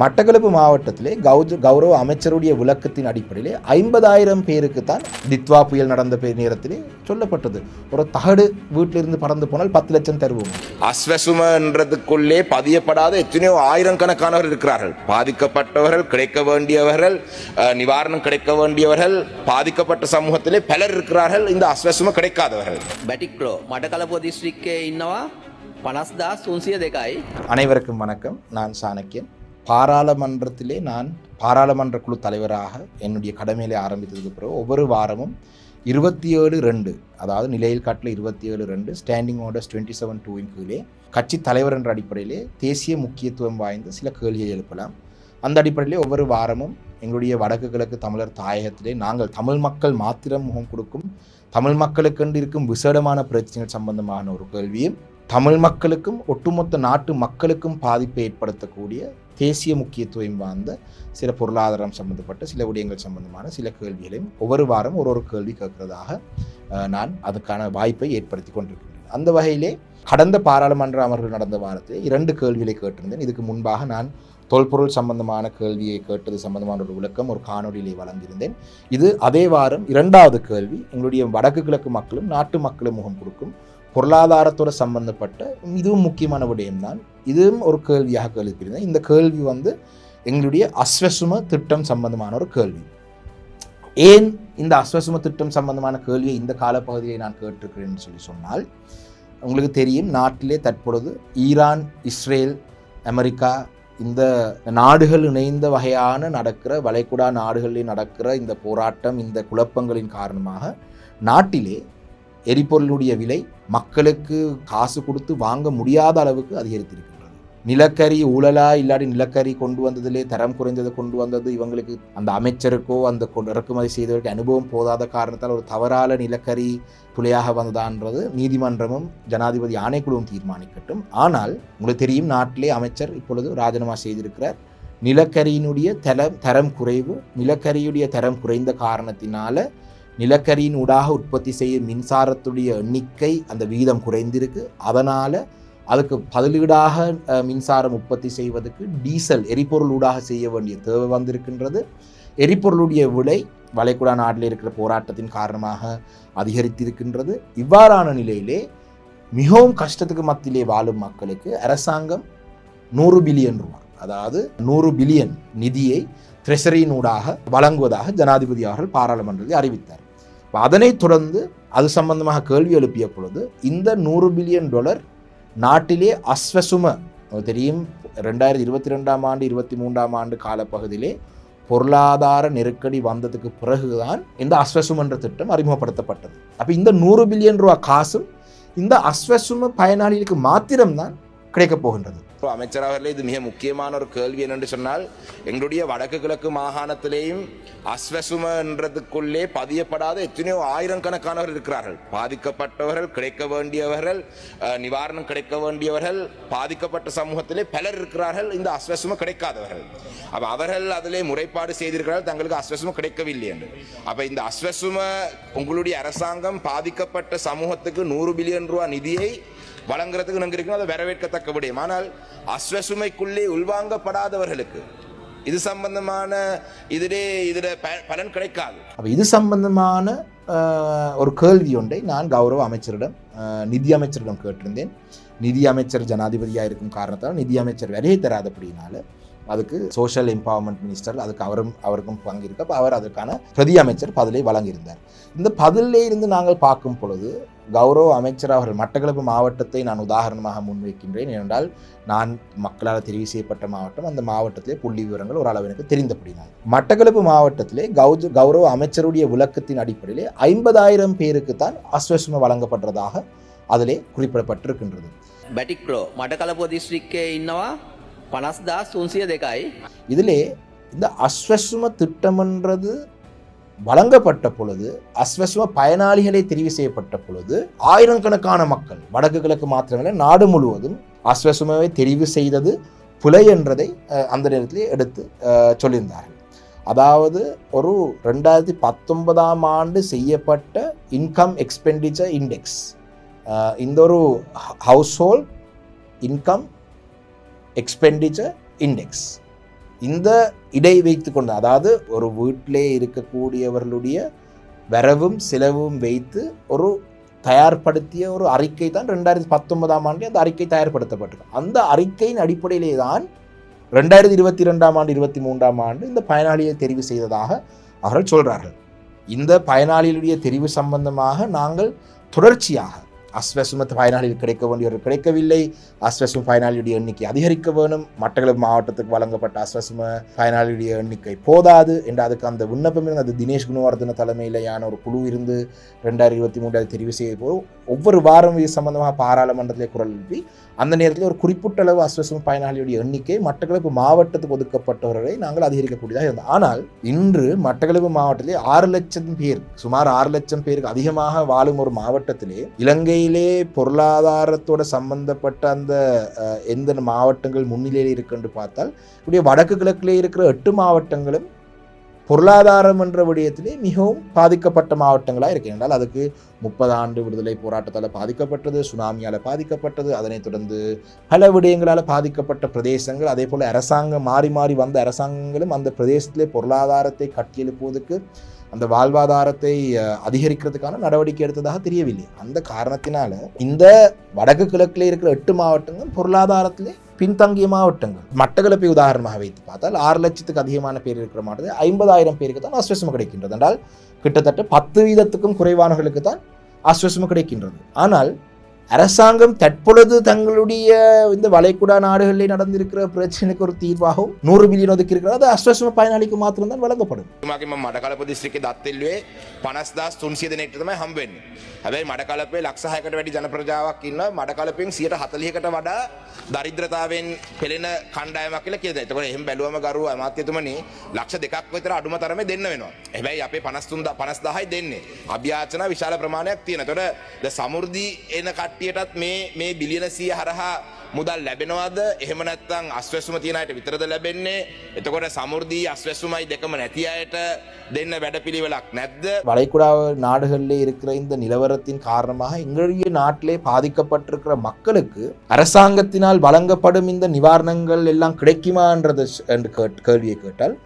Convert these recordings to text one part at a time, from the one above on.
மட்டக்களப்பு மாவட்டத்திலே கௌரவ அமைச்சருடைய விளக்கத்தின் அடிப்படையிலே 50,000 பேருக்கு தான் தித்வா புயல் நடந்த நேரத்திலே சொல்லப்பட்டது. ஒரு தகடு வீட்டிலிருந்து பறந்து போனால் 10 லட்சம் தருவோம். அஸ்வசுமன்றதுக்குள்ளே பதியப்படாத எத்தனையோ ஆயிரக்கணக்கானவர்கள் இருக்கிறார்கள். பாதிக்கப்பட்டவர்கள், கிடைக்க வேண்டியவர்கள், நிவாரணம் கிடைக்க வேண்டியவர்கள், பாதிக்கப்பட்ட சமூகத்திலே பலர் இருக்கிறார்கள். இந்த அஸ்வசும கிடைக்காதவர்கள். බැටික්ලෝ මටකලපුව දිස්ත්‍රික්කයේ ඉන්නවා 50,302යි. அனைவருக்கும் வணக்கம். நான் சாணக்கியன். பாராளுமன்றத்திலே நான் பாராளுமன்ற குழு தலைவராக என்னுடைய கடமையிலே ஆரம்பித்ததுக்கு பிறகு ஒவ்வொரு வாரமும் 27/2 அதாவது நிலையில் காட்டில் 27/2 ஸ்டாண்டிங் ஆர்டர்ஸ் 27(2) கீழே கட்சி தலைவர் என்ற அடிப்படையிலே தேசிய முக்கியத்துவம் வாய்ந்த சில கேள்வியை எழுப்பலாம். அந்த அடிப்படையிலே ஒவ்வொரு வாரமும் எங்களுடைய வடக்கு கிழக்கு தமிழர் தாயகத்திலே நாங்கள் தமிழ் மக்கள் மாத்திரம் முகம் கொடுக்கும் தமிழ் மக்களுக்கென்று இருக்கும் விசேடமான பிரச்சனைகள் சம்பந்தமான ஒரு கேள்வியும், தமிழ் மக்களுக்கும் ஒட்டுமொத்த நாட்டு மக்களுக்கும் பாதிப்பை ஏற்படுத்தக்கூடிய தேசிய முக்கியத்துவம் வாய்ந்த சில பொருளாதாரம் சம்பந்தப்பட்ட சில விடயங்கள் சம்பந்தமான சில கேள்விகளையும் ஒவ்வொரு வாரம் ஒரு கேள்வி கேட்கிறதாக நான் அதுக்கான வாய்ப்பை ஏற்படுத்தி கொண்டிருக்கின்றேன். அந்த வகையிலே கடந்த பாராளுமன்ற அமர்வு நடந்த வாரத்தில் 2 கேள்விகளை கேட்டிருந்தேன். இதுக்கு முன்பாக நான் தொல்பொருள் சம்பந்தமான கேள்வியை கேட்டது சம்பந்தமான ஒரு விளக்கம் ஒரு காணொலியிலே வழங்கியிருந்தேன். இது அதே வாரம் 2வது கேள்வி, எங்களுடைய வடக்கு கிழக்கு மக்களும் நாட்டு மக்களும் முகம் கொடுக்கும் பொருளாதாரத்தோடு சம்பந்தப்பட்ட இதுவும் முக்கியமான விடயம்தான். இதுவும் ஒரு கேள்வியாக கேள்வியிருந்தேன். இந்த கேள்வி எங்களுடைய அஸ்வசும திட்டம் சம்பந்தமான ஒரு கேள்வி. ஏன் இந்த அஸ்வசும திட்டம் சம்பந்தமான கேள்வியை இந்த காலப்பகுதியை நான் கேட்டிருக்கிறேன்னு சொன்னால், உங்களுக்கு தெரியும், நாட்டிலே தற்பொழுது ஈரான், இஸ்ரேல், அமெரிக்கா இந்த நாடுகள் இணைந்த வகையான நடக்கிற வளைகுடா நாடுகளில் நடக்கிற இந்த போராட்டம், இந்த குழப்பங்களின் காரணமாக நாட்டிலே எரிபொருளுடைய விலை மக்களுக்கு காசு கொடுத்து வாங்க முடியாத அளவுக்கு அதிகரித்திருக்கின்றது. நிலக்கரி ஊழலா இல்லாட்டி நிலக்கரி கொண்டு வந்ததிலே தரம் குறைந்ததை கொண்டு வந்தது இவங்களுக்கு அந்த அமைச்சருக்கோ அந்த இறக்குமதி செய்தவருக்கு அனுபவம் போதாத காரணத்தால் ஒரு தவறான நிலக்கரி புலையாக வந்ததான்றது நீதிமன்றமும் ஜனாதிபதி ஆணைக்குழுவும் தீர்மானிக்கட்டும். ஆனால் உங்களுக்கு தெரியும், நாட்டிலே அமைச்சர் இப்பொழுது ராஜினாமா செய்திருக்கிறார். நிலக்கரியினுடைய தரம் குறைவு, நிலக்கரியுடைய தரம் குறைந்த காரணத்தினால நிலக்கரியின் ஊடாக உற்பத்தி செய்யும் மின்சாரத்துடைய எண்ணிக்கை அந்த வீதம் குறைந்திருக்கு. அதனால் அதுக்கு பதிலீடாக மின்சாரம் உற்பத்தி செய்வதற்கு டீசல் எரிபொருள் ஊடாக செய்ய வேண்டிய தேவை வந்திருக்கின்றது. எரிபொருளுடைய விலை வளைகுடா நாட்டில் இருக்கிற போராட்டத்தின் காரணமாக அதிகரித்திருக்கின்றது. இவ்வாறான நிலையிலே மிகவும் கஷ்டத்துக்கு மத்தியிலே வாழும் மக்களுக்கு அரசாங்கம் 100 பில்லியன் ரூபாய், அதாவது 100 பில்லியன் நிதியை ட்ரெஷரியின் ஊடாக வழங்குவதாக ஜனாதிபதி அவர்கள் பாராளுமன்றத்தில் அறிவித்தார். அதனைத் தொடர்ந்து அது சம்பந்தமாக கேள்வி எழுப்பிய பொழுது இந்த $100 பில்லியன் நாட்டிலே அஸ்வசும தெரியும் 2022ஆம் ஆண்டு 23ஆம் ஆண்டு காலப்பகுதியிலே பொருளாதார நெருக்கடி வந்ததுக்கு பிறகுதான் இந்த அஸ்வசும என்ற திட்டம் அறிமுகப்படுத்தப்பட்டது. அப்போ இந்த 100 பில்லியன் ரூபாய் காசும் இந்த அஸ்வசும பயனாளிகளுக்கு மாத்திரம்தான் கிடைக்கப் போகின்றது. அமைச்சர் அவர்களே, இது மிக முக்கியமான ஒரு கேள்வி என்னென்று சொன்னால், எங்களுடைய வடக்கு கிழக்கு மாகாணத்திலேயும் அஸ்வசுமன்றதுக்குள்ளே பதியப்படாத எத்தனையோ ஆயிரக்கணக்கானவர்கள் இருக்கிறார்கள். பாதிக்கப்பட்டவர்கள், கிடைக்க வேண்டியவர்கள், நிவாரணம் கிடைக்க வேண்டியவர்கள், பாதிக்கப்பட்ட சமூகத்திலே பலர் இருக்கிறார்கள். இந்த அஸ்வசும கிடைக்காதவர்கள். அப்போ அவர்கள் அதிலே முறைப்பாடு செய்திருக்கிறார்கள், தங்களுக்கு அஸ்வசும கிடைக்கவில்லை என்று. அப்போ இந்த அஸ்வசும உங்களுடைய அரசாங்கம் பாதிக்கப்பட்ட சமூகத்துக்கு 100 பில்லியன் ரூபாய் நிதியை வழங்குறதுக்கு நாங்கள் இருக்கணும். அதை வரவேற்கத்தக்க விடயம். ஆனால் அஸ்வசுமைக்குள்ளே உள்வாங்கப்படாதவர்களுக்கு இது சம்பந்தமான இதில் பலன் கிடைக்காது. அப்போ இது சம்பந்தமான ஒரு கேள்வி ஒன்றை நான் கௌரவ அமைச்சரிடம் நிதி அமைச்சரிடம் கேட்டிருந்தேன். நிதி அமைச்சர் ஜனாதிபதியாக இருக்கும் காரணத்தால் நிதி அமைச்சர் வரையை தராதபடினால அதுக்கு சோஷியல் எம்பவர்மெண்ட் மினிஸ்டர் அதுக்கு அவருக்கும் பங்கு இருக்கு. அப்போ அவர் அதற்கான பிரதி அமைச்சர் பதிலை வழங்கியிருந்தார். இந்த பதிலே இருந்து நாங்கள் பார்க்கும் பொழுது கௌரவ அமைச்சர் அவர்கள் மட்டக்களப்பு மாவட்டத்தை நான் உதாரணமாக முன்வைக்கின்றேன். ஏனென்றால் நான் மக்களால் தெரிவு செய்யப்பட்ட மாவட்டம். அந்த மாவட்டத்திலே புள்ளி விவரங்கள் ஒரு அளவு எனக்கு தெரிந்தபடினால் மட்டக்களப்பு மாவட்டத்திலே கௌரவ அமைச்சருடைய விளக்கத்தின் அடிப்படையிலே 50,000 பேருக்கு தான் அஸ்வசும வழங்கப்பட்டதாக அதிலே குறிப்பிடப்பட்டிருக்கின்றது. බැටික්ලෝ මටකලපුව දිස්ත්‍රික්කයේ ඉන්නවා 50,302යි. இதிலே இந்த அஸ்வசும திட்டம்ன்றது வழங்கப்பட்ட பொழுது, அஸ்வசும பயனாளிகளை தெரிவு செய்யப்பட்ட பொழுது ஆயிரக்கணக்கான மக்கள் வடக்கு கிழக்கு மாத்திரமல்ல நாடு முழுவதும் அஸ்வசுமாவை தெரிவு செய்தது புலை என்றதை அந்த நேரத்தில் எடுத்து சொல்லியிருந்தார்கள். அதாவது ஒரு 2019ஆம் ஆண்டு செய்யப்பட்ட இன்கம் எக்ஸ்பெண்டிச்சர் இண்டெக்ஸ், இந்த ஒரு house hold income expenditure index இந்த இடை வைத்து கொண்டு, அதாவது ஒரு வீட்டிலே இருக்கக்கூடியவர்களுடைய வரவும் செலவும் வைத்து ஒரு தயார்படுத்திய ஒரு அறிக்கை தான் 2019ஆம் ஆண்டு அந்த அறிக்கை தயார்படுத்தப்பட்டது. அந்த அறிக்கையின் அடிப்படையிலே தான் 2022ஆம் ஆண்டு 23ஆம் ஆண்டு இந்த பயனாளியை தெரிவு செய்ததாக அவர்கள் சொல்கிறார்கள். இந்த பயனாளிகளுடைய தெரிவு சம்பந்தமாக நாங்கள் தொடர்ச்சியாக அஸ்வசும பயனாளிகள் கிடைக்க வேண்டியவர்கள் கிடைக்கவில்லை, அஸ்வசும பயனாளியுடைய எண்ணிக்கை அதிகரிக்க வேணும், மட்டக்களப்பு மாவட்டத்துக்கு வழங்கப்பட்ட அஸ்வசும பயனாளியுடைய எண்ணிக்கை போதாது என்று அதுக்கு அந்த விண்ணப்பம் இருந்து அது தினேஷ் குணவர்தன தலைமையிலான ஒரு குழு இருந்து 2023 தெரிவு செய்ய போது ஒவ்வொரு வாரம் இது சம்பந்தமாக பாராளுமன்றத்திலே குரல் எழுப்பி அந்த நேரத்தில் ஒரு குறிப்பிட்ட அளவு அஸ்வசும பயனாளியுடைய எண்ணிக்கை மட்டக்களப்பு மாவட்டத்துக்கு ஒதுக்கப்பட்டவர்களை நாங்கள் அதிகரிக்கக்கூடியதாக இருந்தோம். ஆனால் இன்று மட்டக்களப்பு மாவட்டத்திலே 6 லட்சம் பேர், சுமார் 6 லட்சம் பேருக்கு அதிகமாக வாழும் ஒரு மாவட்டத்திலே இலங்கையிலே பொருளாதாரத்தோட சம்பந்தப்பட்ட அந்த எந்த மாவட்டங்கள் முன்னிலையில் இருக்குன்னு பார்த்தால் இப்படிய வடக்கு கிழக்கிலே இருக்கிற 8 மாவட்டங்களும் பொருளாதாரம் என்ற விடயத்திலே மிகவும் பாதிக்கப்பட்ட மாவட்டங்களாக இருக்கின்றால் அதுக்கு 30 ஆண்டு விடுதலை போராட்டத்தால் பாதிக்கப்பட்டது, சுனாமியால் பாதிக்கப்பட்டது, அதனைத் தொடர்ந்து பல விடயங்களால் பாதிக்கப்பட்ட பிரதேசங்கள், அதே போல் அரசாங்கம் மாறி மாறி வந்த அரசாங்கங்களும் அந்த பிரதேசத்திலே பொருளாதாரத்தை கட்டியெழுப்புவதற்கு அந்த வாழ்வாதாரத்தை அதிகரிக்கிறதுக்கான நடவடிக்கை எடுத்ததாக தெரியவில்லை. அந்த காரணத்தினால இந்த வடக்கு கிழக்கிலே இருக்கிற 8 மாவட்டங்கள் பொருளாதாரத்திலே பின்தங்கிய மாவட்டங்கள். மட்டக்களப்பை உதாரணமாக வைத்து பார்த்தால் 6 லட்சத்துக்கு அதிகமான பேர் இருக்கிற மாவட்டத்தில் 50,000 பேருக்கு தான் அஸ்வசும கிடைக்கின்றது என்றால் கிட்டத்தட்ட 10% குறைவானவர்களுக்கு தான் அஸ்வசும கிடைக்கின்றது. ஆனால் அரசாங்கம் தற்பொழுது தங்களுடைய இந்த வளைகுடா நாடுகளில் நடந்திருக்கிற பிரச்சனைக்கு ஒரு தீர்வாகவும் 100 பில்லியன் ஒதுக்கி இருக்கிறது. அது அஸ்வசும பயனாளிக்கு மாத்திரம்தான் வழங்கப்படும். මඩකලපු දිස්ත්‍රික්කයේ දත්තිල්ලුවේ 50,300 දෙනෙක්ට තමයි හම්බ වෙන්නේ. හැබැයි මඩකලපේ ලක්ෂ 6කට වැඩි ජන ප්‍රජාවක් ඉන්නවා. මඩකලපෙන් 140කට වඩා දරිද්‍රතාවෙන් පෙළෙන කණ්ඩායමක් කියලා කියනවා. ඒතකොට එහෙම බැලුවම ගරු අමාත්‍යතුමනි ලක්ෂ 2ක් විතර අඩුම තරමේ දෙන්න වෙනවා. හැබැයි අපේ 50,000යි දෙන්නේ. අභ්‍යාචන විශාල ප්‍රමාණයක් තියෙනවා. ඒතකොට සමෘද්ධි එන කට්ටියටත් මේ බිලියන 100 හරහා මුදල් ලැබෙනවද? එහෙම නැත්නම් අස්වැසුම තියන අයට විතරද ලැබෙන්නේ? එතකොට සමෘද්ධි අස්වැසුමයි දෙකම නැති අයට දෙන්න වැඩපිළිවෙලක් නැද්ද? வளைகுடா நாடுகளிலே இருக்கிற இந்த நிலவரத்தின் காரணமாக எங்களுடைய நாட்டிலே பாதிக்கப்பட்டிருக்கிற மக்களுக்கு அரசாங்கத்தினால் வழங்கப்படும் இந்த நிவாரணங்கள் எல்லாம் கிடைக்குமா என்று கேள்வியை கேட்டால்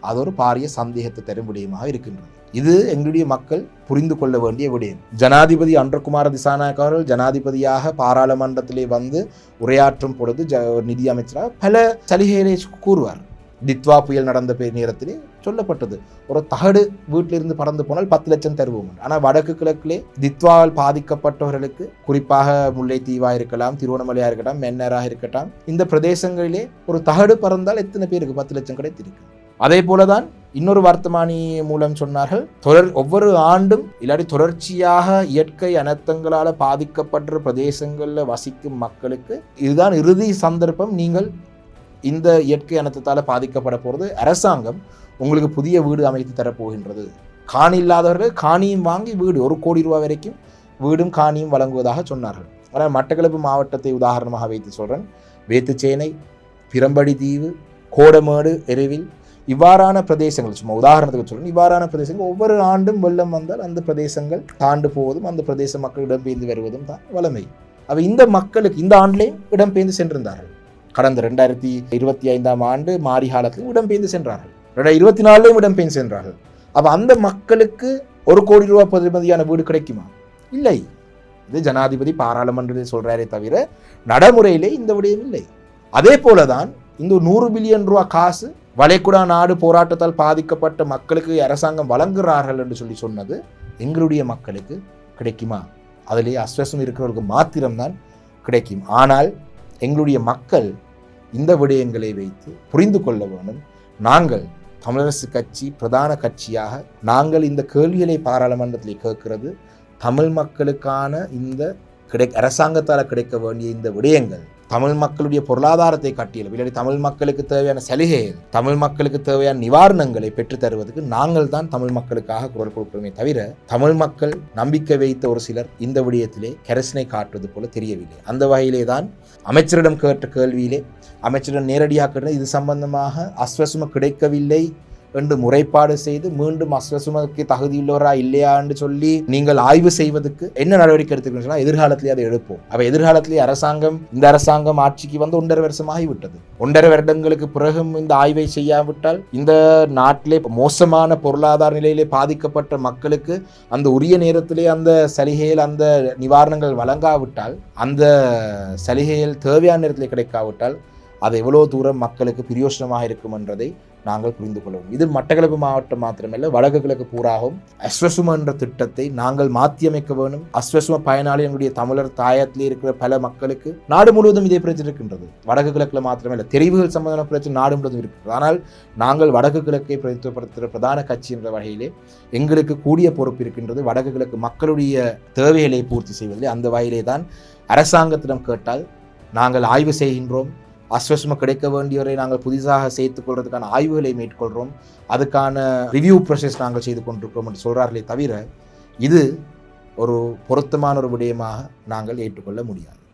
அது ஒரு பாரிய சந்தேகத்தை தரும் விடயமாக இருக்கின்றது. இது எங்களுடைய மக்கள் புரிந்து கொள்ள வேண்டிய விடயம். ஜனாதிபதி அன்றகுமார திசாநாயக்க அவர்கள் ஜனாதிபதியாக பாராளுமன்றத்திலே வந்து உரையாற்றும் பொழுது நிதி அமைச்சராக பல சலுகைகளை கூறுவார். தித்வா புயல் நடந்த நேரத்திலே சொல்லப்பட்டது ஒரு தகடு வீட்டிலிருந்து பறந்து போனால் 10 லட்சம் தருவோம். ஆனால் வடக்கு கிழக்கிலே தித்வாவால் பாதிக்கப்பட்டவர்களுக்கு குறிப்பாக முல்லைத்தீவா இருக்கலாம், திருவண்ணாமலையாக இருக்கட்டும், மென்னராக இருக்கட்டும், இந்த பிரதேசங்களிலே ஒரு தகடு பறந்தால் எத்தனை பேருக்கு 10 லட்சம் கிடைத்திருக்கு. அதே போலதான் இன்னொரு வர்த்தமானி மூலம் சொன்னார்கள், ஒவ்வொரு ஆண்டும் இல்லாட்டி தொடர்ச்சியாக இயற்கை அனர்த்தங்களால் பாதிக்கப்பட்ட பிரதேசங்களில் வசிக்கும் மக்களுக்கு இதுதான் இறுதி சந்தர்ப்பம். நீங்கள் இந்த இயற்கை அனர்த்தத்தால் பாதிக்கப்பட போகிறது, அரசாங்கம் உங்களுக்கு புதிய வீடு அமைத்து தரப்போகின்றது. காணி இல்லாதவர்கள் காணியும் வாங்கி வீடு 1 கோடி ரூபாய் வரைக்கும் வீடும் காணியும் வழங்குவதாக சொன்னார்கள். ஆனால் மட்டக்களப்பு மாவட்டத்தை உதாரணமாக வைத்து சொல்கிறேன். வேத்துச்சேனை, பிரம்படி தீவு, கோடமேடு, எருவில் இவ்வாறான பிரதேசங்கள், சும்மா உதாரணத்துக்கு சொல்றேன், இவ்வாறான பிரதேசங்கள் ஒவ்வொரு ஆண்டும் வெள்ளம் வந்தால் அந்த பிரதேசங்கள் தாண்டு போவதும் அந்த பிரதேச மக்கள் இடம்பெயர்ந்து வருவதும் தான் வளமை. அவை இந்த மக்களுக்கு இந்த ஆண்டிலேயும் இடம்பெயர்ந்து சென்றிருந்தார்கள். கடந்த 2025ஆம் ஆண்டு மாரி காலத்திலும் இடம்பெயர்ந்து சென்றார்கள், 2024லையும் இடம்பெயர்ந்து சென்றார்கள். அப்ப அந்த மக்களுக்கு 1 கோடி ரூபாய் பெறுமதியான வீடு கிடைக்குமா? இல்லை. இது ஜனாதிபதி பாராளுமன்றத்தில் சொல்றாரே தவிர நடைமுறையிலே இந்த விடயம் இல்லை. அதே போலதான் இந்த 100 பில்லியன் ரூபாய் காசு வளைகுடா நாடு போராட்டத்தால் பாதிக்கப்பட்ட மக்களுக்கு அரசாங்கம் வழங்குகிறார்கள் என்று சொன்னது எங்களுடைய மக்களுக்கு கிடைக்குமா? அதிலே அஸ்வசம் இருக்கிறவர்களுக்கு மாத்திரம்தான் கிடைக்கும். ஆனால் எங்களுடைய மக்கள் இந்த விடயங்களை வைத்து புரிந்து கொள்ள வேண்டும். நாங்கள் தமிழரசு கட்சி பிரதான கட்சியாக நாங்கள் இந்த கேள்விகளை பாராளுமன்றத்தில் கேட்கிறது தமிழ் மக்களுக்கான இந்த அரசாங்கத்தால் கிடைக்க வேண்டிய இந்த விடயங்கள், தமிழ் மக்களுடைய பொருளாதாரத்தை கட்டியல் இல்லாட்டி தமிழ் மக்களுக்கு தேவையான சலுகைகள், தமிழ் மக்களுக்கு தேவையான நிவாரணங்களை பெற்றுத் தருவதற்கு நாங்கள் தான் தமிழ் மக்களுக்காக குரல் கொடுக்கிறோமே தவிர தமிழ் மக்கள் நம்பிக்கை வைத்த ஒரு சிலர் இந்த விடயத்திலே கரிசனை காட்டுவது போல தெரியவில்லை. அந்த வகையிலே தான் அமைச்சரிடம் கேட்ட கேள்வியிலே அமைச்சரிடம் நேரடியாக கேட்ட இது சம்பந்தமாக அஸ்வசும கிடைக்கவில்லை என்று முறைப்பாடு செய்து மீண்டும் அஸ்வசுமக்கு தகுதியுள்ளவரா இல்லையா என்று சொல்லி நீங்கள் ஆய்வு செய்வதற்கு என்ன நடவடிக்கை எடுத்துக்கணும் எதிர்காலத்திலே அதை எடுப்போம். அப்ப எதிர்காலத்திலே இந்த அரசாங்கம் ஆட்சிக்கு வந்து 1.5 வருஷம் ஆகிவிட்டது. 1.5 வருடங்களுக்கு பிறகும் இந்த ஆய்வை செய்யாவிட்டால் இந்த நாட்டிலே மோசமான பொருளாதார நிலையிலே பாதிக்கப்பட்ட மக்களுக்கு அந்த உரிய நேரத்திலே அந்த சலுகைகள் அந்த நிவாரணங்கள் வழங்காவிட்டால் அந்த சலுகைகள் தேவையான நேரத்தில் கிடைக்காவிட்டால் அது எவ்வளோ தூரம் மக்களுக்கு பிரயோசனமாக இருக்கும் என்றதை நாங்கள் புரிந்து கொள்வோம். இது மட்டக்களப்பு மாவட்டம் மாத்திரமல்ல, வடக்கு கிழக்கு பூராகவும் அஸ்வசும என்ற திட்டத்தை நாங்கள் மாற்றியமைக்க வேண்டும். அஸ்வசும பயனாளி எங்களுடைய தமிழர் தாயத்திலே இருக்கிற பல மக்களுக்கு நாடு முழுவதும் இதே பிரச்சனை இருக்கின்றது. வடக்கு கிழக்கில் மாத்திரமல்ல, தெரிவுகள் சம்பந்தமான பிரச்சனை நாடு முழுவதும் இருக்கிறது. ஆனால் நாங்கள் வடக்கு கிழக்கை பிரதிநிதித்துவப்படுத்துகிற பிரதான கட்சி என்ற வகையிலே எங்களுக்கு கூடிய பொறுப்பு இருக்கின்றது. வடக்கு கிழக்கு மக்களுடைய தேவைகளை பூர்த்தி செய்வதிலே அந்த வகையிலே தான் அரசாங்கத்திடம் கேட்டால் நாங்கள் ஆய்வு செய்கின்றோம். அஸ்வசும கிடைக்க வேண்டியவரை நாங்கள் புதிதாக சேர்த்துக் கொள்வதற்கான ஆய்வுகளை மேற்கொள்கிறோம். அதுக்கான ரிவ்யூ ப்ரோசஸ் நாங்கள் செய்து கொண்டிருக்கிறோம் என்று சொல்கிறார்களே தவிர இது ஒரு பொருத்தமான ஒரு விடயமாக நாங்கள் ஏற்றுக்கொள்ள முடியாது.